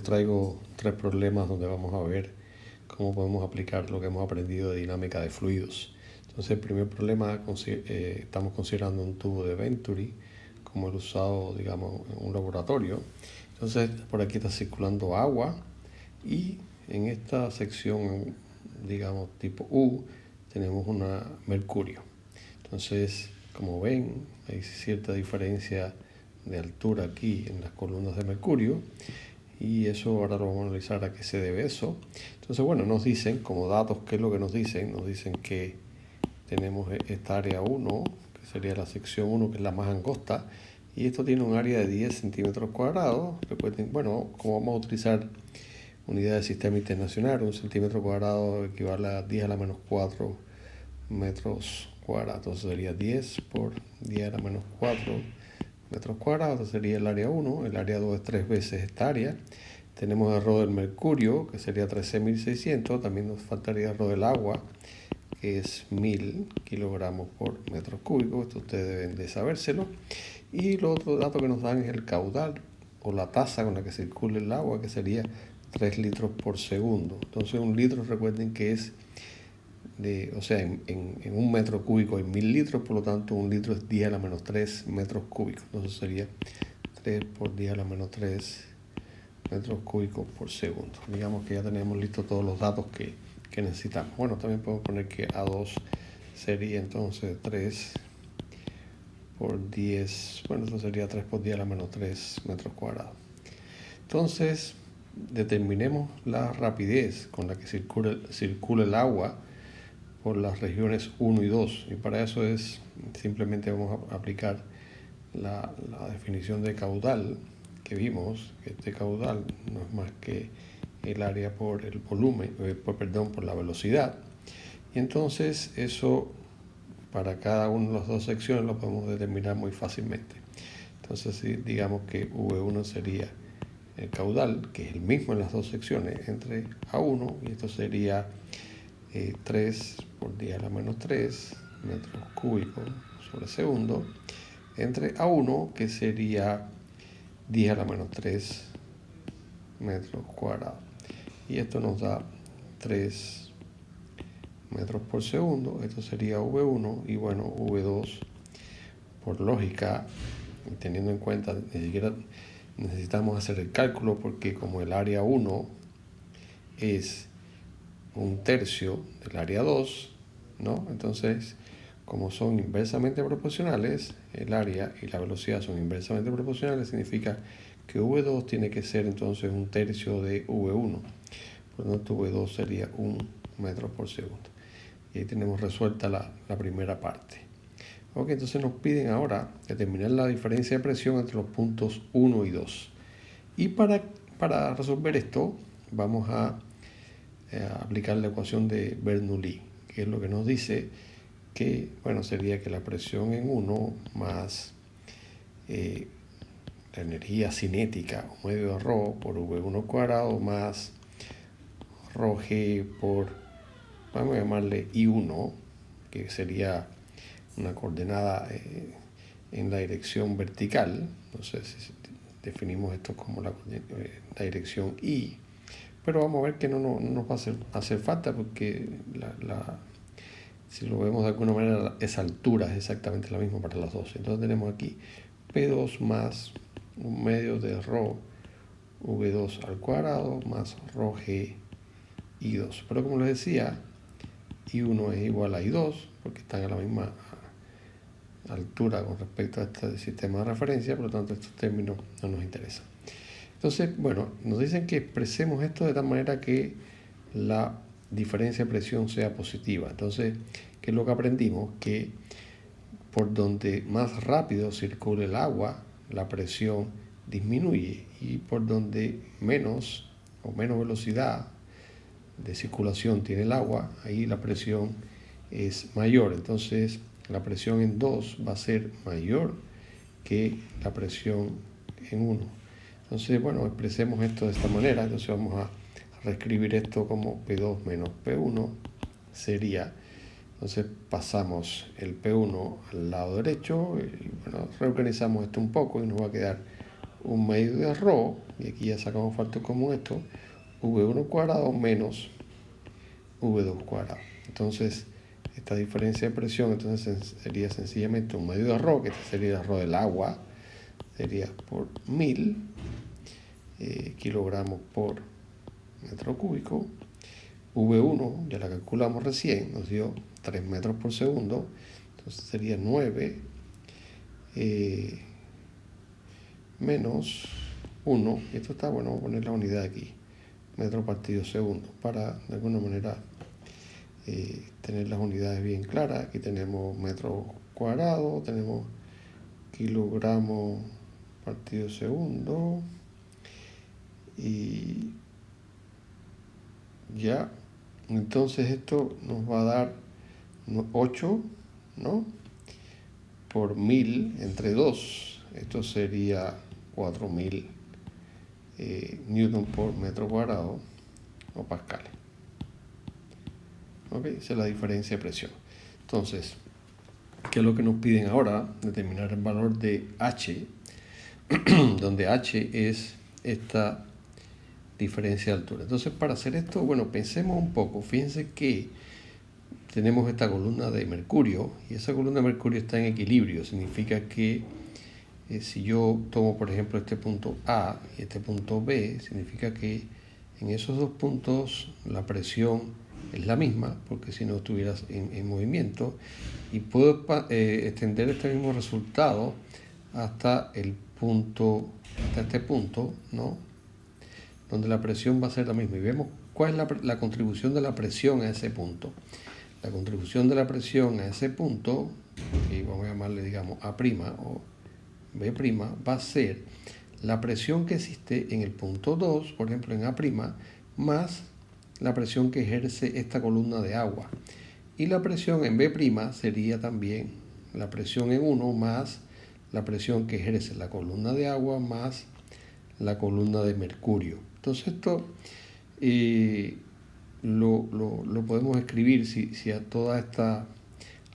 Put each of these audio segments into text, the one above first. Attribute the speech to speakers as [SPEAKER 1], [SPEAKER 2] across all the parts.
[SPEAKER 1] traigo 3 problemas donde vamos a ver cómo podemos aplicar lo que hemos aprendido de dinámica de fluidos. Entonces, el primer problema, estamos considerando un tubo de Venturi como el usado, digamos, en un laboratorio. Entonces, por aquí está circulando agua y en esta sección, digamos, tipo U, tenemos una mercurio. Entonces, como ven, hay cierta diferencia de altura aquí en las columnas de mercurio, y eso ahora lo vamos a analizar a qué se debe eso. Entonces, bueno, nos dicen como datos, ¿qué es lo que nos dicen? Nos dicen que tenemos esta área 1, que sería la sección 1, que es la más angosta, y esto tiene un área de 10 centímetros cuadrados. Recuerden, bueno, como vamos a utilizar unidad de sistema internacional, un centímetro cuadrado equivale a 10 a la menos 4 metros cuadrados. Entonces sería 10 por 10 a la menos 4 metros cuadrados. Entonces sería el área 1. El área 2 es 3 veces esta área. Tenemos el rho del mercurio, que sería 13.600. También nos faltaría el rho del agua, que es 1000 kilogramos por metro cúbico. Esto ustedes deben de sabérselo. Y el otro dato que nos dan es el caudal o la tasa con la que circula el agua, que sería 3 litros por segundo. Entonces un litro, recuerden que es en un metro cúbico hay 1000 litros, por lo tanto un litro es 10 a la menos 3 metros cúbicos. Entonces sería 3 por 10 a la menos 3 metros cúbicos por segundo. Digamos que ya tenemos listos todos los datos que necesitamos. Bueno, también podemos poner que A2 sería entonces 3 por 10, bueno, esto sería 3 por 10 a la menos 3 metros cuadrados. Entonces, determinemos la rapidez con la que circula el agua por las regiones 1 y 2. Y para eso simplemente vamos a aplicar la definición de caudal que vimos. Este caudal no es más que el área por el volumen, por la velocidad. Y entonces eso para cada una de las dos secciones lo podemos determinar muy fácilmente. Entonces, si digamos que V1 sería el caudal, que es el mismo en las dos secciones, entre A1, y esto sería 3 por 10 a la menos 3 metros cúbicos sobre segundo, entre A1, que sería 10 a la menos 3 metros cuadrados. Y esto nos da 3 metros por segundo. Esto sería V1, y bueno, V2, por lógica, teniendo en cuenta, ni siquiera necesitamos hacer el cálculo, porque como el área 1 es un tercio del área 2, ¿no? Entonces, como son inversamente proporcionales, el área y la velocidad son inversamente proporcionales, significa que V2 tiene que ser entonces un tercio de V1. Por lo tanto, V2 sería 1 metro por segundo. Y ahí tenemos resuelta la primera parte. Ok, entonces nos piden ahora determinar la diferencia de presión entre los puntos 1 y 2. Y para resolver esto, vamos a aplicar la ecuación de Bernoulli, que es lo que nos dice que, bueno, sería que la presión en 1 más la energía cinética, o medio de ρ por V1 cuadrado, más ρg por, vamos a llamarle I1, que sería una coordenada en la dirección vertical. Entonces definimos esto como la dirección I, pero vamos a ver que no nos va a hacer falta, porque si lo vemos de alguna manera, esa altura es exactamente la misma para las dos. Entonces tenemos aquí P2 más un medio de ρ V2 al cuadrado más ρg I2. Pero como les decía, I1 es igual a I2 porque están a la misma altura con respecto a este sistema de referencia, por lo tanto estos términos no nos interesan. Entonces, bueno, nos dicen que expresemos esto de tal manera que la diferencia de presión sea positiva. Entonces, ¿qué es lo que aprendimos? Que por donde más rápido circula el agua, la presión disminuye, y por donde menos velocidad de circulación tiene el agua, ahí la presión es mayor. Entonces la presión en 2 va a ser mayor que la presión en 1. Entonces, bueno, expresemos esto de esta manera. Entonces vamos a reescribir esto como P2 menos P1 sería, entonces pasamos el P1 al lado derecho y, bueno, reorganizamos esto un poco y nos va a quedar un medio de ρ y aquí ya sacamos factor común esto, V1 cuadrado menos V2 cuadrado. Entonces, esta diferencia de presión entonces sería sencillamente un medio de ρ, que este sería el ρ del agua, sería por 1000 kilogramos por metro cúbico. V1 ya la calculamos recién, nos dio 3 metros por segundo, entonces sería 9 menos 1, y esto está bueno, vamos a poner la unidad aquí, metro partido segundo, para de alguna manera tener las unidades bien claras. Aquí tenemos metros cuadrados, tenemos kilogramos partido segundo, y ya, entonces esto nos va a dar 8, ¿no? Por 1000 entre 2, esto sería 4000 newton por metro cuadrado o pascales. ¿Ok? Esa es la diferencia de presión. Entonces, ¿qué es lo que nos piden ahora? Determinar el valor de H, donde H es esta diferencia de altura. Entonces, para hacer esto, bueno, pensemos un poco. Fíjense que tenemos esta columna de mercurio, y esa columna de mercurio está en equilibrio. Significa que si yo tomo, por ejemplo, este punto A y este punto B, significa que en esos dos puntos la presión es la misma, porque si no estuvieras en movimiento, y puedo extender este mismo resultado hasta el punto, hasta este punto, ¿no? Donde la presión va a ser la misma, y vemos cuál es la contribución de la presión a ese punto. La contribución de la presión a ese punto, que vamos a llamarle, digamos, A' o B', va a ser la presión que existe en el punto 2, por ejemplo en A', más la presión que ejerce esta columna de agua. Y la presión en B' sería también la presión en 1 más la presión que ejerce la columna de agua más la columna de mercurio. Entonces esto lo podemos escribir, si a toda esta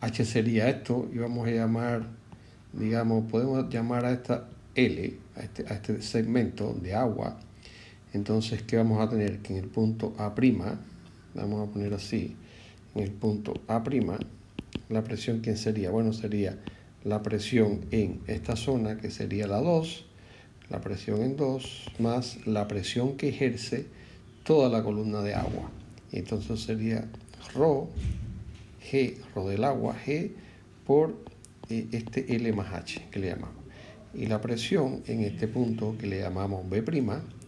[SPEAKER 1] H sería esto, y vamos a llamar, digamos, podemos llamar a esta L, a este segmento de agua. Entonces, ¿qué vamos a tener? Que en el punto A', vamos a poner así, en el punto A', la presión, ¿quién sería? Bueno, sería la presión en esta zona, que sería la 2, la presión en 2, más la presión que ejerce toda la columna de agua. Y entonces sería ρ, G, ρ del agua, G, por este L más H, que le llamamos. Y la presión en este punto, que le llamamos B',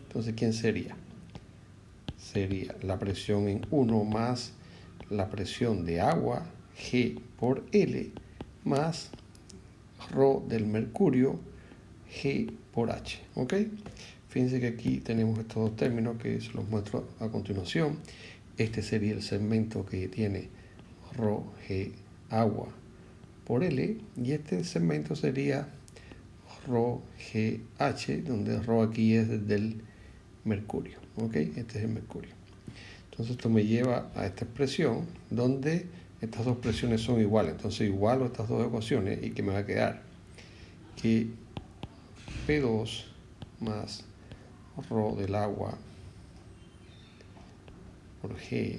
[SPEAKER 1] entonces, ¿quién sería? Sería la presión en 1 más la presión de agua, G por L, más ρ del mercurio, G por H. ¿Ok? Fíjense que aquí tenemos estos dos términos que se los muestro a continuación. Este sería el segmento que tiene ρ, G, agua por L, y este segmento sería ρ, G, H, donde ρ aquí es del mercurio. ¿Ok? Este es el mercurio. Entonces esto me lleva a esta expresión donde estas dos presiones son iguales. Entonces igualo estas dos ecuaciones, y que me va a quedar que P2 más ρ del agua por G,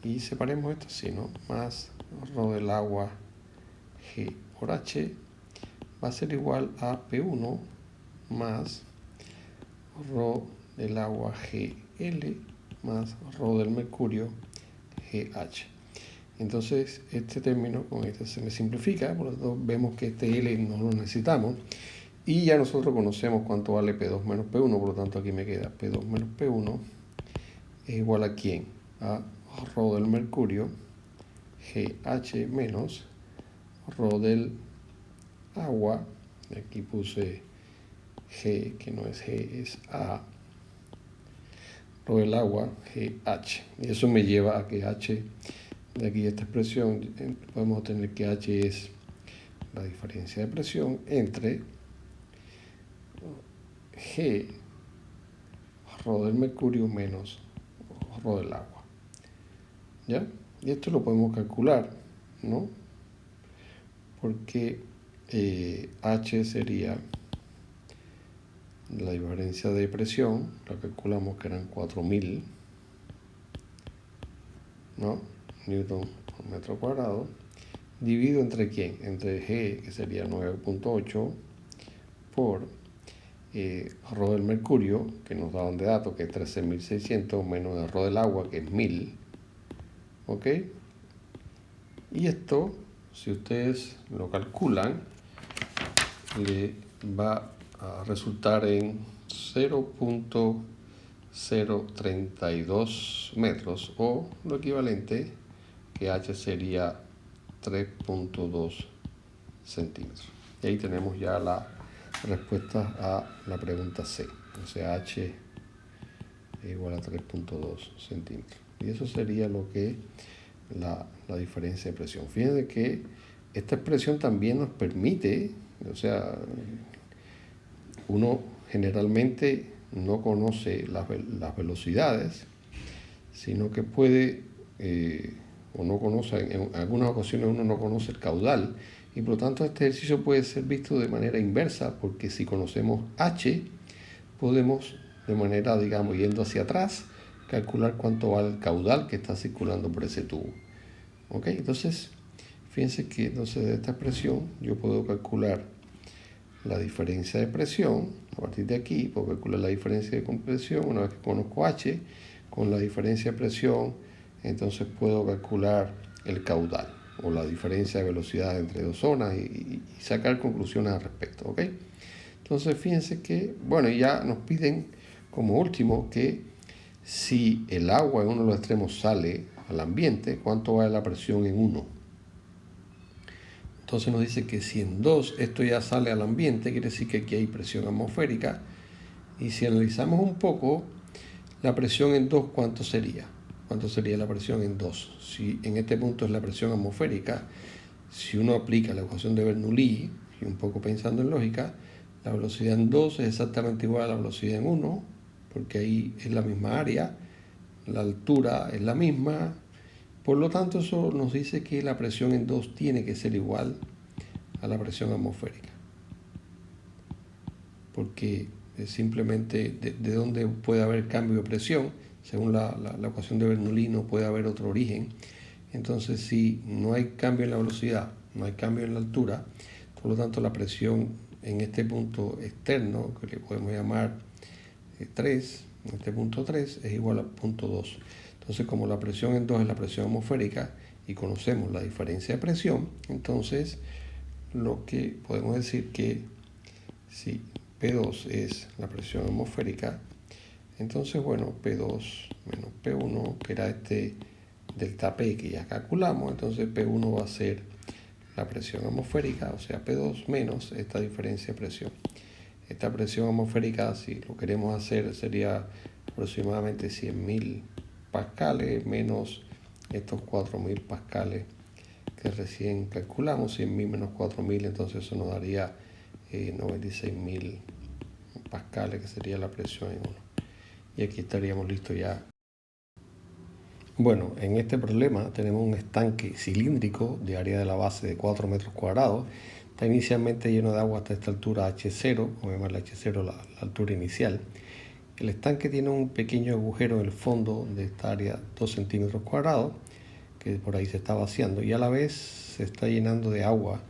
[SPEAKER 1] y separemos esto así, ¿no? Más ρ del agua G por H va a ser igual a P1 más ρ del agua GL más ρ del mercurio GH. Entonces este término con este se me simplifica, por lo tanto vemos que este L no lo necesitamos, y ya nosotros conocemos cuánto vale P2 menos P1, por lo tanto aquí me queda P2 menos P1 es igual a ¿quién? A ρ del mercurio GH menos ρ del agua, aquí puse G, que no es G, es A, ρ del agua, GH. Y eso me lleva a que H, de aquí esta expresión, podemos tener que H es la diferencia de presión entre G, ρ del mercurio menos ρ del agua. ¿Ya? Y esto lo podemos calcular, ¿no? Porque H sería la diferencia de presión, la calculamos que eran 4000, ¿no? Newton por metro cuadrado, dividido entre quién, entre G, que sería 9.8, por rho del mercurio, que nos daban de datos, que es 13.600, menos el rho del agua, que es 1000, ¿ok? Y esto, si ustedes lo calculan, le va a resultar en 0.032 metros, o lo equivalente, que H sería 3.2 centímetros. Y ahí tenemos ya la respuesta a la pregunta C. O sea, H es igual a 3.2 centímetros. Y eso sería lo que la diferencia de presión. Fíjense que esta expresión también nos permite, o sea, uno generalmente no conoce las velocidades, sino que puede, o no conoce, en algunas ocasiones uno no conoce el caudal, y por lo tanto este ejercicio puede ser visto de manera inversa, porque si conocemos H, podemos, de manera, digamos, yendo hacia atrás, calcular cuánto va el caudal que está circulando por ese tubo. ¿Ok? Entonces, fíjense que entonces de esta expresión yo puedo calcular la diferencia de presión. A partir de aquí puedo calcular la diferencia de compresión una vez que conozco H. Con la diferencia de presión, entonces puedo calcular el caudal o la diferencia de velocidad entre dos zonas y sacar conclusiones al respecto. ¿Ok? Entonces fíjense que, bueno, ya nos piden como último que si el agua en uno de los extremos sale al ambiente, ¿cuánto va la presión en uno? Entonces nos dice que si en 2 esto ya sale al ambiente, quiere decir que aquí hay presión atmosférica. Y si analizamos un poco, la presión en 2, ¿cuánto sería? ¿Cuánto sería la presión en 2? Si en este punto es la presión atmosférica, si uno aplica la ecuación de Bernoulli, y un poco pensando en lógica, la velocidad en 2 es exactamente igual a la velocidad en 1, porque ahí es la misma área, la altura es la misma. Por lo tanto, eso nos dice que la presión en 2 tiene que ser igual a la presión atmosférica. Porque simplemente de dónde puede haber cambio de presión, según la ecuación de Bernoulli, no puede haber otro origen. Entonces, si no hay cambio en la velocidad, no hay cambio en la altura, por lo tanto la presión en este punto externo, que le podemos llamar 3, en este punto 3, es igual al punto 2. Entonces, como la presión en 2 es la presión atmosférica y conocemos la diferencia de presión, entonces lo que podemos decir que si P2 es la presión atmosférica, entonces, bueno, P2 menos P1, que era este delta P que ya calculamos, entonces P1 va a ser la presión atmosférica, o sea, P2 menos esta diferencia de presión. Esta presión atmosférica, si lo queremos hacer, sería aproximadamente 100.000 pascales menos estos 4.000 pascales que recién calculamos. 100.000 menos 4.000, entonces eso nos daría 96.000 pascales, que sería la presión en 1. Y aquí estaríamos listos ya. Bueno, en este problema tenemos un estanque cilíndrico de área de la base de 4 metros cuadrados. Está inicialmente lleno de agua hasta esta altura H0, vamos a llamarle H0 la altura inicial. El estanque tiene un pequeño agujero en el fondo de esta área, 2 centímetros cuadrados, que por ahí se está vaciando, y a la vez se está llenando de agua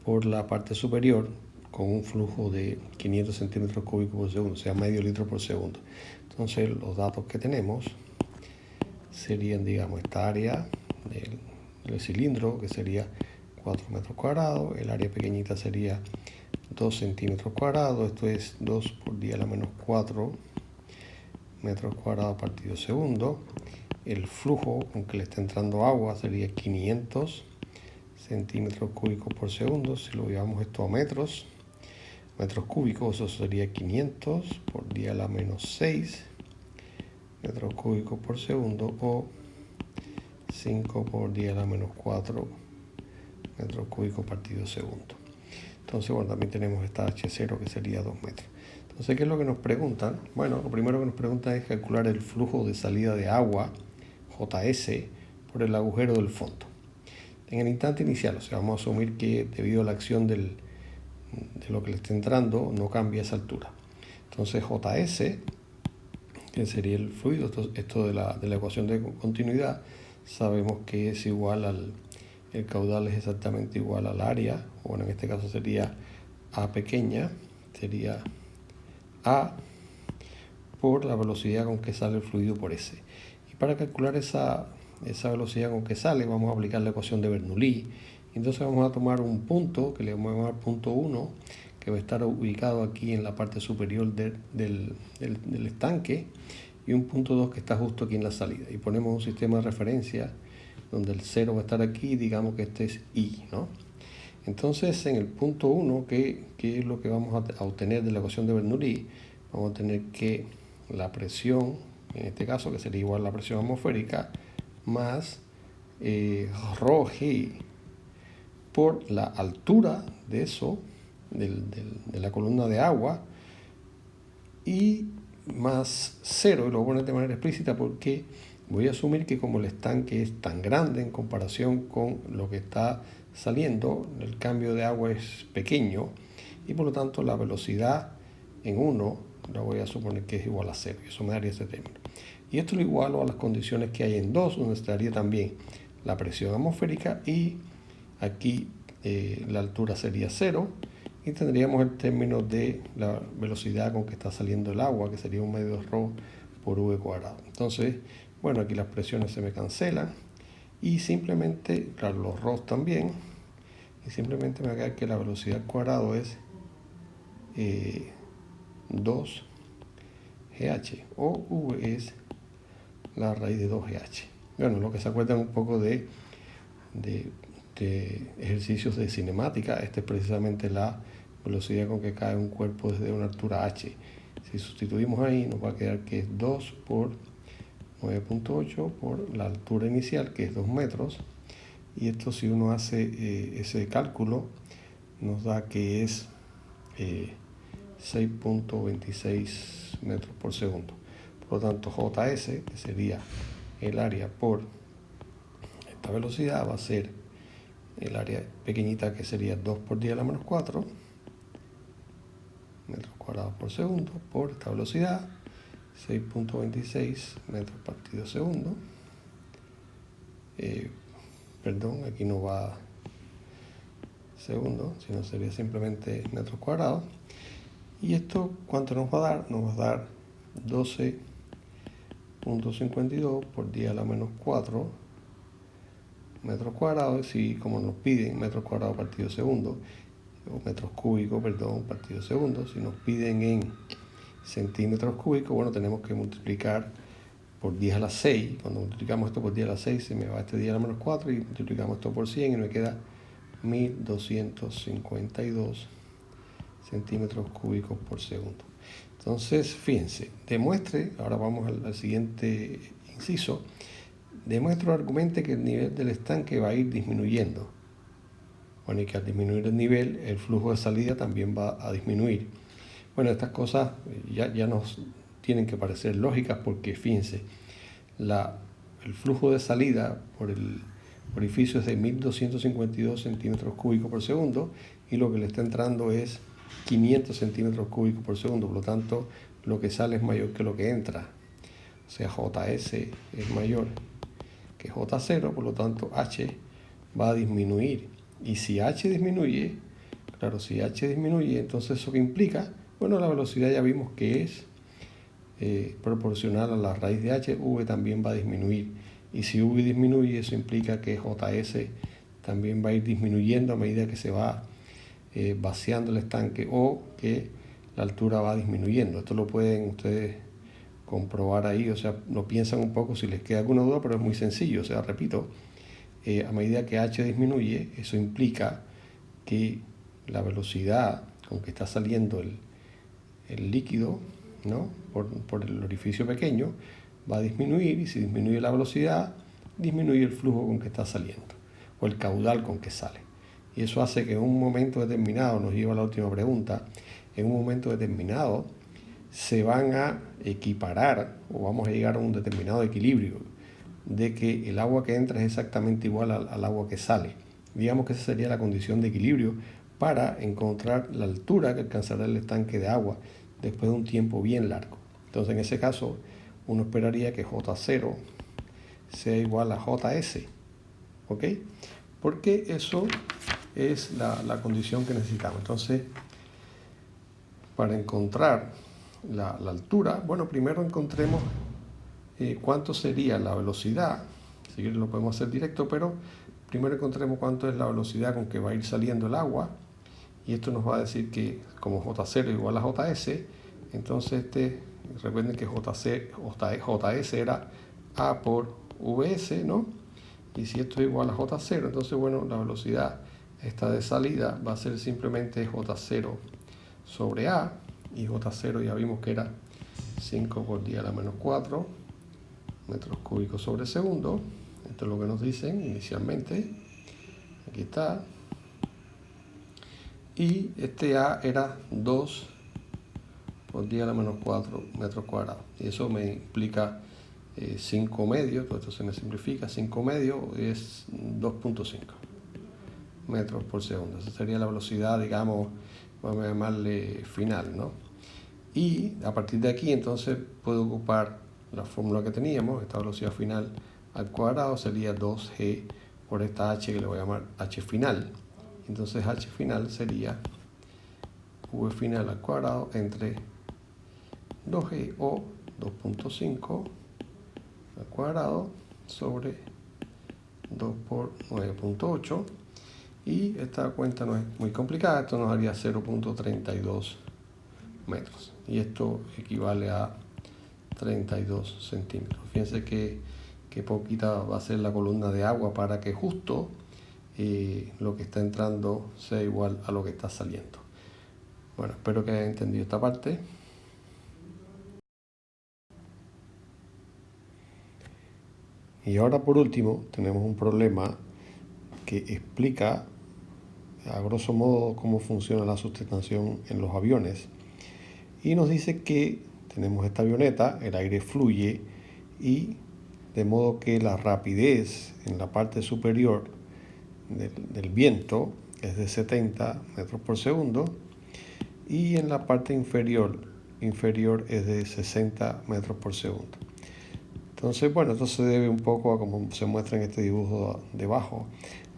[SPEAKER 1] por la parte superior con un flujo de 500 centímetros cúbicos por segundo, o sea, medio litro por segundo. Entonces, los datos que tenemos serían, digamos, esta área del cilindro, que sería 4 metros cuadrados, el área pequeñita sería 2 centímetros cuadrados, esto es 2 por 10 a la menos 4 metros cuadrados partido segundo. El flujo con que le está entrando agua sería 500 centímetros cúbicos por segundo. Si lo llevamos esto a metros cúbicos, eso sería 500 por 10 a la menos 6 metros cúbicos por segundo, o 5 por 10 a la menos 4 metros cúbicos partido segundo. Entonces, bueno, también tenemos esta H0, que sería 2 metros. Entonces, ¿qué es lo que nos preguntan? Bueno, lo primero que nos preguntan es calcular el flujo de salida de agua, JS, por el agujero del fondo. En el instante inicial, o sea, vamos a asumir que debido a la acción de lo que le está entrando, no cambia esa altura. Entonces JS, que sería el fluido, esto de la ecuación de continuidad, sabemos que es igual el caudal es exactamente igual al área, bueno, en este caso sería A pequeña, sería A por la velocidad con que sale el fluido por S. Y para calcular esa velocidad con que sale, vamos a aplicar la ecuación de Bernoulli. Entonces vamos a tomar un punto, que le vamos a llamar punto 1, que va a estar ubicado aquí en la parte superior del estanque, y un punto 2 que está justo aquí en la salida. Y ponemos un sistema de referencia donde el 0 va a estar aquí, digamos que este es I, ¿no? Entonces en el punto 1, ¿qué es lo que vamos a obtener de la ecuación de Bernoulli? Vamos a tener que la presión, en este caso, que sería igual a la presión atmosférica, más ρ g por la altura de eso, de la columna de agua, y más 0, y lo voy a poner de manera explícita porque voy a asumir que como el estanque es tan grande en comparación con lo que está saliendo, el cambio de agua es pequeño, y por lo tanto la velocidad en 1 la voy a suponer que es igual a 0, y eso me daría ese término. Y esto lo igualo a las condiciones que hay en 2, donde estaría también la presión atmosférica, y aquí la altura sería 0, y tendríamos el término de la velocidad con que está saliendo el agua, que sería un medio ρ por v cuadrado. Entonces, bueno, aquí las presiones se me cancelan, y simplemente, claro, los ρ también, y simplemente me va a quedar que la velocidad al cuadrado es 2 GH, o V es la raíz de 2GH. Bueno, lo que se acuerdan un poco de ejercicios de cinemática, este es precisamente la velocidad con que cae un cuerpo desde una altura h. Si sustituimos ahí, nos va a quedar que es 2 por 9.8 por la altura inicial, que es 2 metros, y esto, si uno hace ese cálculo, nos da que es 6.26 metros por segundo. Por lo tanto, JS, que sería el área por esta velocidad, va a ser el área pequeñita, que sería 2 por 10 a la menos 4 metros cuadrados por segundo, por esta velocidad, 6.26 metros partido segundo. Perdón, aquí no va segundo, sino sería simplemente metros cuadrados. Y esto, ¿cuánto nos va a dar? Nos va a dar 12.52 por 10 a la menos 4 metros cuadrados, y como nos piden metros cuadrados partido segundo, o metros cúbicos, perdón, partido segundo, si nos piden en centímetros cúbicos, bueno, tenemos que multiplicar por 10 a la 6. Cuando multiplicamos esto por 10 a la 6, se me va este 10 a la menos 4, y multiplicamos esto por 100 y me queda 1252 centímetros cúbicos por segundo. Entonces, fíjense, demuestre, ahora vamos al siguiente inciso, demuestre o argumente que el nivel del estanque va a ir disminuyendo. Bueno, y que al disminuir el nivel, el flujo de salida también va a disminuir. Bueno, estas cosas ya nos tienen que parecer lógicas, porque fíjense, el flujo de salida por el orificio es de 1252 centímetros cúbicos por segundo, y lo que le está entrando es 500 centímetros cúbicos por segundo. Por lo tanto, lo que sale es mayor que lo que entra. O sea, JS es mayor que J0, por lo tanto H va a disminuir. Y si H disminuye, claro, si H disminuye, entonces ¿eso qué implica? Bueno, la velocidad ya vimos que es proporcional a la raíz de H. V también va a disminuir. Y si V disminuye, eso implica que JS también va a ir disminuyendo a medida que se va vaciando el estanque, o que la altura va disminuyendo. Esto lo pueden ustedes comprobar ahí, o sea, lo piensan un poco si les queda alguna duda, pero es muy sencillo. O sea, repito, a medida que H disminuye, eso implica que la velocidad con que está saliendo el líquido, ¿no?, por el orificio pequeño, va a disminuir, y si disminuye la velocidad, disminuye el flujo con que está saliendo, o el caudal con que sale. Y eso hace que en un momento determinado, nos lleva a la última pregunta, en un momento determinado se van a equiparar, o vamos a llegar a un determinado equilibrio, de que el agua que entra es exactamente igual al agua que sale. Digamos que esa sería la condición de equilibrio para encontrar la altura que alcanzará el estanque de agua después de un tiempo bien largo. Entonces en ese caso uno esperaría que J0 sea igual a JS, ¿ok? Porque eso es la condición que necesitamos. Entonces, para encontrar la altura, bueno, primero encontremos cuánto sería la velocidad. Si quieres lo podemos hacer directo, pero primero encontremos cuánto es la velocidad con que va a ir saliendo el agua. Y esto nos va a decir que como J0 igual a JS, entonces recuerden que JS era A por VS, ¿no? Y si esto es igual a J0, entonces bueno, la velocidad esta de salida va a ser simplemente J0 sobre A, y J0 ya vimos que era 5 por 10 a la menos 4 metros cúbicos sobre segundo. Esto es lo que nos dicen inicialmente. Aquí está. Y este A era 2 por 10 a la menos 4 metros cuadrados. Y eso me implica 5 medios, todo esto se me simplifica, 5 medios es 2.5 metros por segundo. Esa sería la velocidad, digamos, vamos a llamarle final, ¿no? Y a partir de aquí entonces puedo ocupar la fórmula que teníamos, esta velocidad final al cuadrado sería 2g por esta h que le voy a llamar h final. Entonces h final sería v final al cuadrado entre 2g o 2.5 al cuadrado sobre 2 por 9.8. Y esta cuenta no es muy complicada, esto nos haría 0.32 metros. Y esto equivale a 32 centímetros. Fíjense que poquita va a ser la columna de agua para que justo lo que está entrando sea igual a lo que está saliendo. Bueno, espero que hayan entendido esta parte. Y ahora por último tenemos un problema que explica a grosso modo cómo funciona la sustentación en los aviones. Y nos dice que tenemos esta avioneta, el aire fluye y de modo que la rapidez en la parte superior del viento es de 70 metros por segundo y en la parte inferior es de 60 metros por segundo. Entonces, bueno, esto se debe un poco a como se muestra en este dibujo debajo,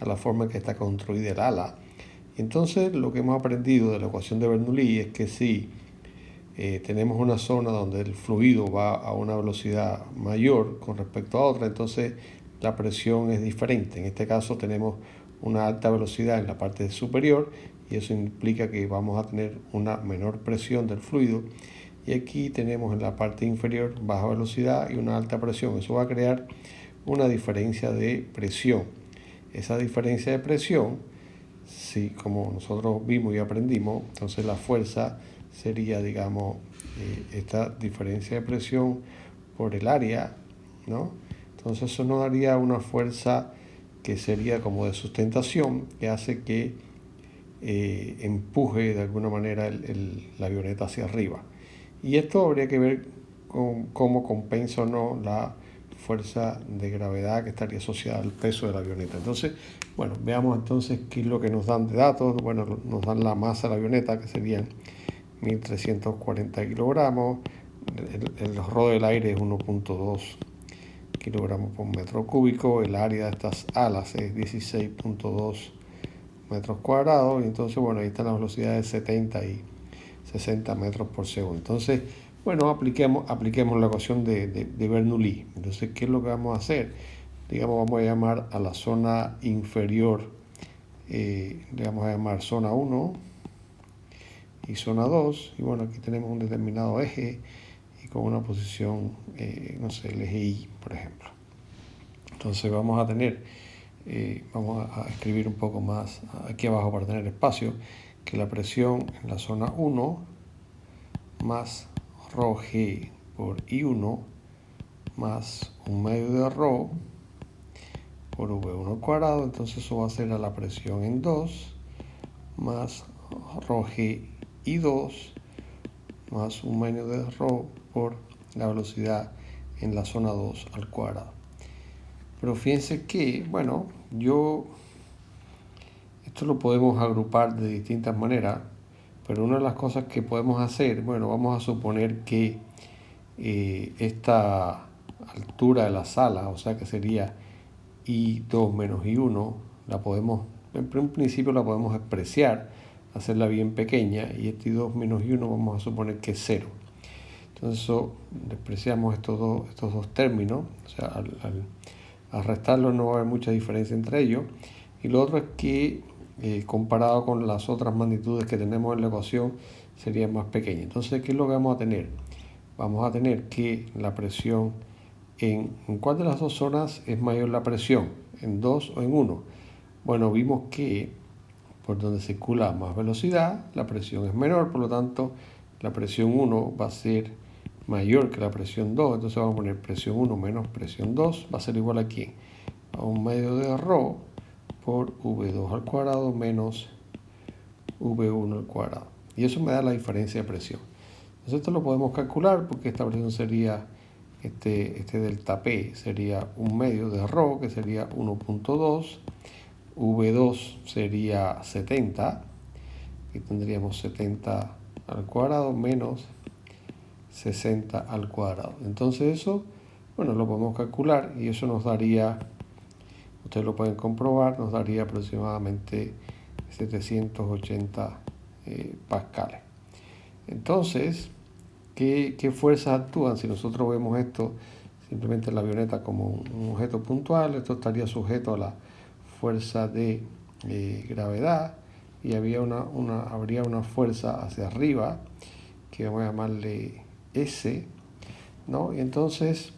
[SPEAKER 1] a la forma en que está construida el ala. Y entonces lo que hemos aprendido de la ecuación de Bernoulli es que si tenemos una zona donde el fluido va a una velocidad mayor con respecto a otra, entonces la presión es diferente. En este caso tenemos una alta velocidad en la parte superior y eso implica que vamos a tener una menor presión del fluido. Y aquí tenemos en la parte inferior baja velocidad y una alta presión. Eso va a crear una diferencia de presión. Esa diferencia de presión, si como nosotros vimos y aprendimos, entonces la fuerza sería, digamos, esta diferencia de presión por el área, ¿no? Entonces eso nos daría una fuerza que sería como de sustentación, que hace que empuje de alguna manera la avioneta hacia arriba. Y esto habría que ver con cómo compensa o no la fuerza de gravedad que estaría asociada al peso de la avioneta. Entonces, bueno, veamos entonces qué es lo que nos dan de datos. Bueno, nos dan la masa de la avioneta, que serían 1.340 kilogramos. El rodo del aire es 1.2 kilogramos por metro cúbico. El área de estas alas es 16.2 metros cuadrados. Y entonces, bueno, ahí están las velocidades 70 y 60 metros por segundo. Entonces, bueno, apliquemos la ecuación de Bernoulli. Entonces, ¿qué es lo que vamos a hacer? Digamos, vamos a llamar a la zona inferior, le vamos a llamar zona 1 y zona 2. Y bueno, aquí tenemos un determinado eje y con una posición, no sé, el eje Y, por ejemplo. Entonces vamos a tener, vamos a escribir un poco más aquí abajo para tener espacio, que la presión en la zona 1 más ρg por I1 más un medio de ρ por V1 al cuadrado, entonces eso va a ser a la presión en 2 más ρg I2 más un medio de ρ por la velocidad en la zona 2 al cuadrado. Pero fíjense que, bueno, esto lo podemos agrupar de distintas maneras, Pero una de las cosas que podemos hacer, bueno, vamos a suponer que esta altura de la sala, o sea que sería I2 menos I1, la podemos, en un principio la podemos despreciar, hacerla bien pequeña, y este I2 menos I1 vamos a suponer que es 0. Entonces despreciamos estos dos términos, o sea, al restarlos no va a haber mucha diferencia entre ellos. Y lo otro es que comparado con las otras magnitudes que tenemos en la ecuación sería más pequeña. Entonces, ¿qué es lo que vamos a tener? Vamos a tener que la presión ¿en cuál de las dos zonas es mayor la presión? ¿En 2 o en 1? Bueno, vimos que por donde circula más velocidad, la presión es menor, por lo tanto, la presión 1 va a ser mayor que la presión 2, entonces vamos a poner presión 1 menos presión 2, va a ser igual aquí a un medio de ρ por V2 al cuadrado menos V1 al cuadrado. Y eso me da la diferencia de presión. Entonces esto lo podemos calcular porque esta presión sería, este delta P sería un medio de ρ, que sería 1.2, V2 sería 70, y tendríamos 70 al cuadrado menos 60 al cuadrado. Entonces eso, bueno, lo podemos calcular y eso nos daría, ustedes lo pueden comprobar, nos daría aproximadamente 780 pascales. Entonces, ¿qué fuerzas actúan? Si nosotros vemos esto simplemente la avioneta como un objeto puntual, esto estaría sujeto a la fuerza de gravedad, y habría una fuerza hacia arriba que vamos a llamarle S, ¿no? Y entonces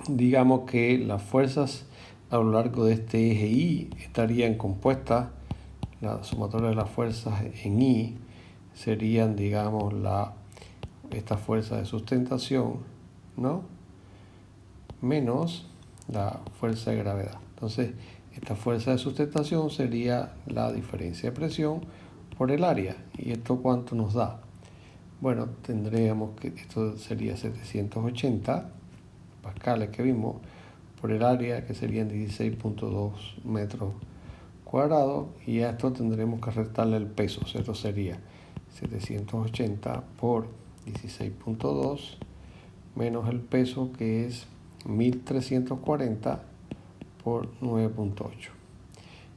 [SPEAKER 1] digamos que las fuerzas a lo largo de este eje Y estarían compuestas, la sumatoria de las fuerzas en Y serían, digamos, esta fuerza de sustentación, ¿no?, menos la fuerza de gravedad. Entonces, esta fuerza de sustentación sería la diferencia de presión por el área. ¿Y esto cuánto nos da? Bueno, tendríamos que esto sería 780 pascales que vimos por el área, que serían 16.2 metros cuadrados, y a esto tendremos que restarle el peso. Esto sería 780 por 16.2 menos el peso, que es 1340 por 9.8.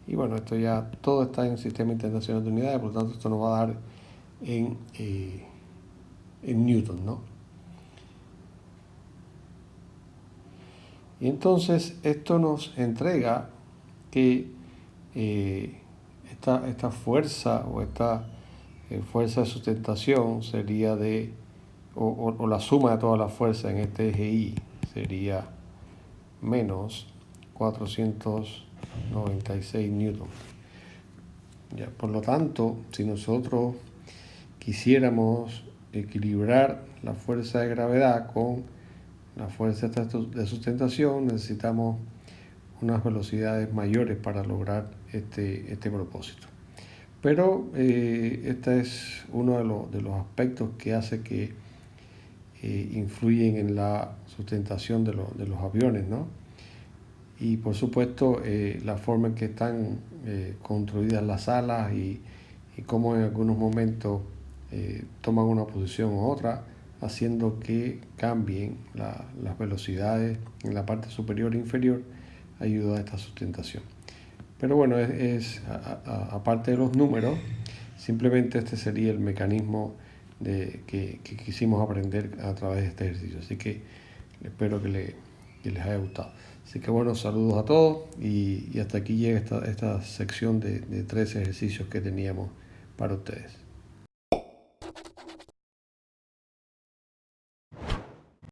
[SPEAKER 1] Y bueno, esto ya todo está en el Sistema Internacional de Unidades, por lo tanto esto nos va a dar en Newton, ¿no? Y entonces esto nos entrega que esta fuerza o esta fuerza de sustentación sería o la suma de todas las fuerzas en este eje Y sería menos 496 newton. Ya, por lo tanto, si nosotros quisiéramos equilibrar la fuerza de gravedad con la fuerza de sustentación, necesitamos unas velocidades mayores para lograr este propósito. Pero este es uno de los aspectos que hace que influyen en la sustentación de los aviones, ¿no? Y por supuesto la forma en que están construidas las alas y cómo en algunos momentos toman una posición u otra, haciendo que cambien las velocidades en la parte superior e inferior, ayuda a esta sustentación. Pero bueno, aparte de los números, simplemente este sería el mecanismo que quisimos aprender a través de este ejercicio. Así que espero que les haya gustado. Así que bueno, saludos a todos y hasta aquí llega esta sección de 3 ejercicios que teníamos para ustedes.